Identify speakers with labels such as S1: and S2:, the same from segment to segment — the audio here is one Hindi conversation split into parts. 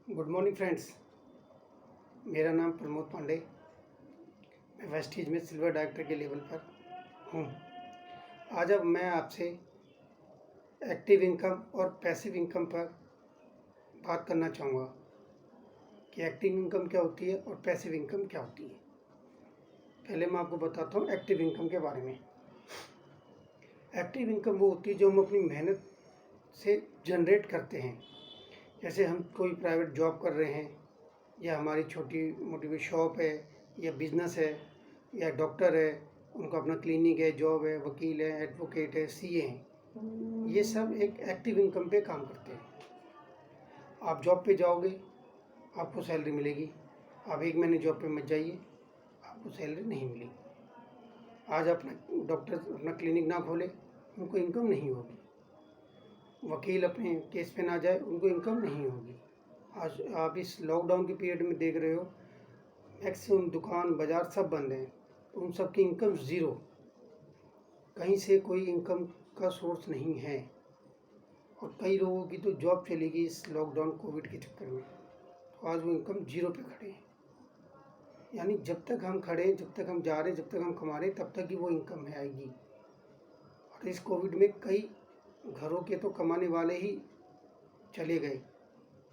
S1: Good morning friends. मेरा नाम प्रमोद पांडे। मैं वेस्टीज में सिल्वर डायरेक्टर के लेवल पर हूँ। आज अब मैं आपसे एक्टिव इनकम और पैसिव इनकम पर बात करना चाहूँगा कि एक्टिव इनकम क्या होती है और पैसिव इनकम क्या होती है। पहले मैं आपको बताता हूँ एक्टिव इनकम के बारे में। एक्टिव इनकम वो होती है जो हम अपनी मेहनत से जनरेट करते हैं। जैसे हम कोई प्राइवेट जॉब कर रहे हैं, या हमारी छोटी मोटी भी शॉप है, या बिजनेस है, या डॉक्टर है, उनका अपना क्लिनिक है, जॉब है, वकील है, एडवोकेट है, सीए हैं। ये सब एक एक्टिव इनकम पे काम करते हैं। आप जॉब पे जाओगे, आपको सैलरी मिलेगी। आप एक महीने जॉब पे मत जाइए, आपको सैलरी नहीं मिलेगी। आज अपना डॉक्टर अपना क्लिनिक ना खोले, उनको इनकम नहीं होगी। वकील अपने केस पे ना जाए, उनको इनकम नहीं होगी। आज आप इस लॉकडाउन के पीरियड में देख रहे हो, मैक्सिमम दुकान बाज़ार सब बंद हैं, उन सब की इनकम ज़ीरो। कहीं से कोई इनकम का सोर्स नहीं है। और कई लोगों की तो जॉब चली गई इस लॉकडाउन कोविड के चक्कर में, तो आज वो इनकम ज़ीरो पे खड़े हैं। यानी जब तक हम खड़े हैं, जब तक हम जा रहे हैं, जब तक हम कमा रहे हैं, तब तक ही वो इनकम है आएगी। और इस कोविड में कई घरों के तो कमाने वाले ही चले गए।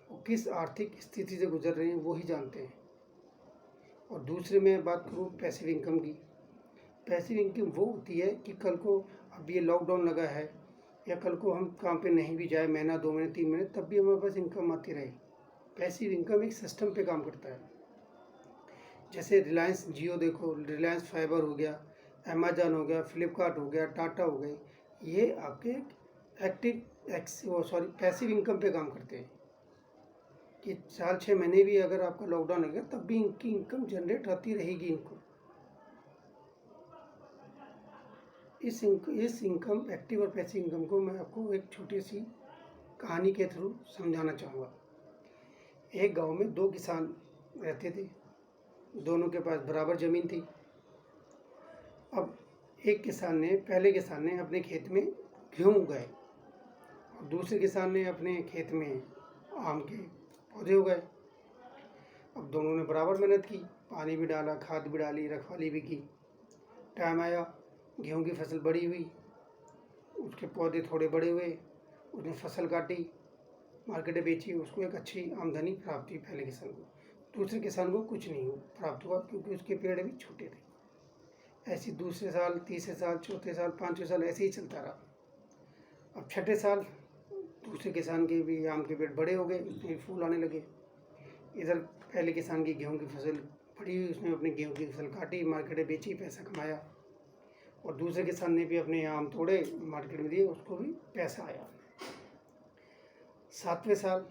S1: वो किस आर्थिक स्थिति से गुजर रहे हैं वो ही जानते हैं। और दूसरे मैं बात करूँ पैसिव इनकम की। पैसिव इनकम वो होती है कि कल को अब ये लॉकडाउन लगा है, या कल को हम काम पे नहीं भी जाए, महीना 2 महीने 3 महीने, तब भी हमारे पास इनकम आती रहे। पैसिव इनकम एक सिस्टम पे काम करता है। जैसे रिलायंस जियो देखो, रिलायंस फाइबर हो गया, अमेजन हो गया, फ्लिपकार्ट हो गया, टाटा हो गए, ये आपके पैसिव इनकम पे काम करते हैं। कि 4-6 महीने भी अगर आपका लॉकडाउन लगेगा, तब भी इनकी इनकम जनरेट होती रहेगी इनको। इस इनकम एक्टिव और पैसिव इनकम को मैं आपको एक छोटी सी कहानी के थ्रू समझाना चाहूँगा। एक गांव में 2 किसान रहते थे। दोनों के पास बराबर ज़मीन थी। अब पहले किसान ने अपने खेत में गेहूँ उगाए, और दूसरे किसान ने अपने खेत में आम के पौधे उगाए। अब दोनों ने बराबर मेहनत की, पानी भी डाला, खाद भी डाली, रखवाली भी की। टाइम आया, गेहूं की फसल बड़ी हुई, उसके पौधे थोड़े बड़े हुए, उसने फसल काटी, मार्केट में बेची, उसको एक अच्छी आमदनी प्राप्त हुई पहले किसान को। दूसरे किसान को कुछ नहीं प्राप्त हुआ, क्योंकि उसके पेड़ भी छोटे थे। ऐसे दूसरे साल, तीसरे साल, चौथे साल, 5वें साल ऐसे ही चलता रहा। अब छठे साल दूसरे किसान के भी आम के पेड़ बड़े हो गए, उसमें फूल आने लगे। इधर पहले किसान की गेहूं की फसल बड़ी हुई, उसने अपने गेहूं की फसल काटी, मार्केट में बेची, पैसा कमाया। और दूसरे किसान ने भी अपने आम तोड़े, मार्केट में दिए, उसको भी पैसा आया। 7वें साल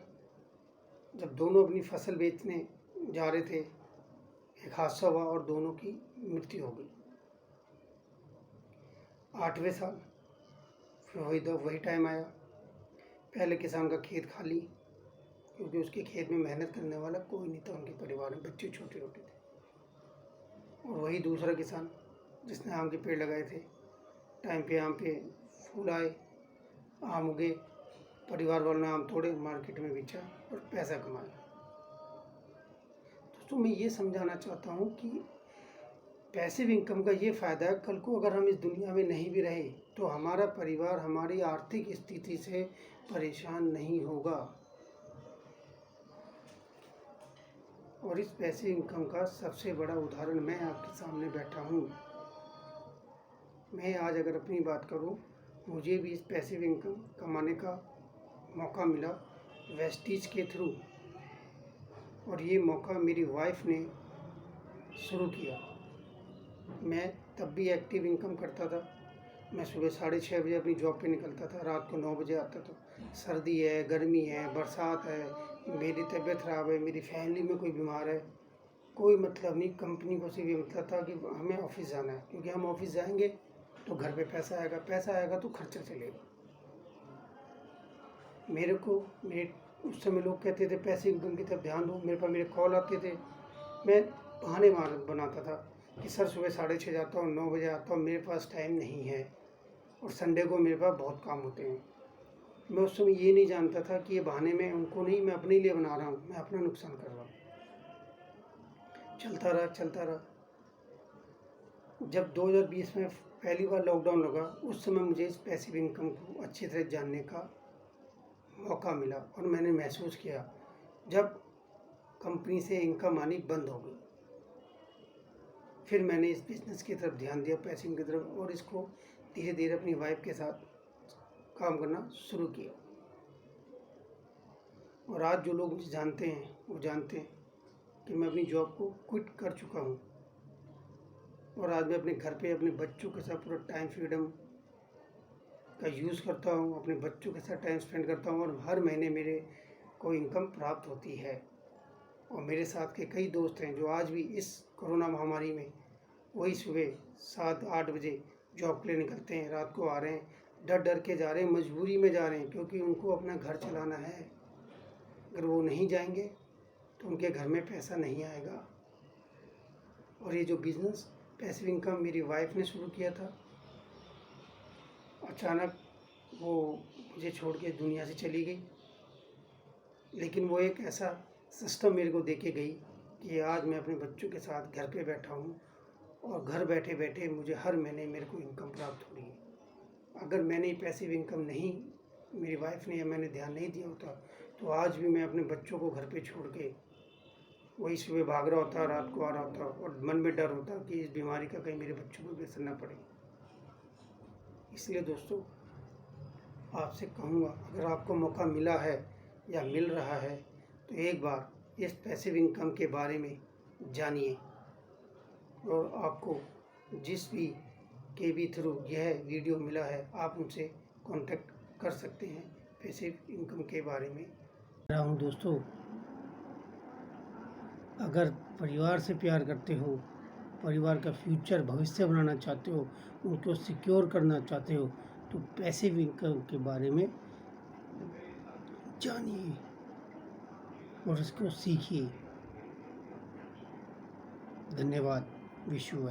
S1: जब दोनों अपनी फसल बेचने जा रहे थे, एक हादसा हुआ और दोनों की मृत्यु हो गई। 8वें साल फिर वही टाइम आया। पहले किसान का खेत खाली, क्योंकि उसके खेत में मेहनत करने वाला कोई नहीं था, उनके परिवार में बच्चे छोटे छोटे थे। और वही दूसरा किसान जिसने आम के पेड़ लगाए थे, टाइम पे आम पे फूल आए, आम उगे, परिवार वालों ने आम तोड़े, मार्केट में बेचा और पैसा कमाया। दोस्तों, मैं ये समझाना चाहता हूँ कि पैसिव इनकम का ये फ़ायदा है, कल को अगर हम इस दुनिया में नहीं भी रहे, तो हमारा परिवार हमारी आर्थिक स्थिति से परेशान नहीं होगा। और इस पैसिव इनकम का सबसे बड़ा उदाहरण मैं आपके सामने बैठा हूँ। मैं आज अगर अपनी बात करूँ, मुझे भी इस पैसिव इनकम कमाने का मौका मिला वेस्टीज के थ्रू। और ये मौका मेरी वाइफ ने शुरू किया। मैं तब भी एक्टिव इनकम करता था। मैं सुबह 6:30 बजे अपनी जॉब पे निकलता था, रात को 9 बजे आता था। सर्दी है, गर्मी है, बरसात है, मेरी तबीयत ख़राब है, मेरी फैमिली में कोई बीमार है, कोई मतलब नहीं। कंपनी को सिर्फ ये मतलब था कि हमें ऑफिस जाना है, क्योंकि हम ऑफिस जाएंगे तो घर पे पैसा आएगा, पैसा आएगा तो खर्चा चलेगा। मेरे उस समय लोग कहते थे पैसे इनकम की तरफ ध्यान दो। मेरे कॉल आते थे, मैं बहाने बनाता था कि सर सुबह 6:30 जाता हूँ, 9 बजे आता हूँ, मेरे पास टाइम नहीं है, और संडे को मेरे पास बहुत काम होते हैं। मैं उस समय ये नहीं जानता था कि ये बहाने मैं उनको नहीं, मैं अपने लिए बना रहा हूँ, मैं अपना नुकसान कर रहा हूँ। चलता रहा। जब 2020 में पहली बार लॉकडाउन लगा, उस समय मुझे इस पैसिव इनकम को अच्छी तरह जानने का मौका मिला और मैंने महसूस किया जब कंपनी से इनकम आनी बंद हो गई। फिर मैंने इस बिज़नेस की तरफ ध्यान दिया, पैसिव की तरफ, और इसको धीरे धीरे अपनी वाइफ के साथ काम करना शुरू किया। और आज जो लोग मुझे जानते हैं वो जानते हैं कि मैं अपनी जॉब को क्विट कर चुका हूँ और आज मैं अपने घर पे अपने बच्चों के साथ पूरा टाइम फ्रीडम का यूज़ करता हूँ, अपने बच्चों के साथ टाइम स्पेंड करता हूँ और हर महीने मेरे को इनकम प्राप्त होती है। और मेरे साथ के कई दोस्त हैं जो आज भी इस कोरोना महामारी में वही सुबह 7-8 बजे जॉब के लिए निकलते हैं, रात को आ रहे हैं, डर डर के जा रहे हैं, मजबूरी में जा रहे हैं, क्योंकि उनको अपना घर चलाना है। अगर वो नहीं जाएंगे तो उनके घर में पैसा नहीं आएगा। और ये जो बिज़नेस पैसिव इनकम मेरी वाइफ ने शुरू किया था, अचानक वो मुझे छोड़ के दुनिया से चली गई, लेकिन वो एक ऐसा सिस्टम मेरे को दे के गई कि आज मैं अपने बच्चों के साथ घर पे बैठा हूँ और घर बैठे बैठे मुझे हर महीने मेरे को इनकम प्राप्त हो रही है। अगर मैंने ये पैसिव इनकम नहीं, मेरी वाइफ ने या मैंने ध्यान नहीं दिया होता, तो आज भी मैं अपने बच्चों को घर पे छोड़ के वही सुबह भाग रहा होता, रात को आ रहा होता और मन में डर होता कि इस बीमारी का कहीं मेरे बच्चों को भी असर न पड़े। इसलिए दोस्तों, आपसे कहूँगा, अगर आपको मौका मिला है या मिल रहा है तो एक बार इस पैसिव इनकम के बारे में जानिए। और आपको जिस भी के थ्रू यह वीडियो मिला है, आप उनसे कांटेक्ट कर सकते हैं पैसिव इनकम के बारे में। रहा हूँ दोस्तों, अगर परिवार से प्यार करते हो, परिवार का फ्यूचर भविष्य बनाना चाहते हो, उनको सिक्योर करना चाहते हो, तो पैसिव इनकम के बारे में जानिए और इसको सीखिए। धन्यवाद। Wish you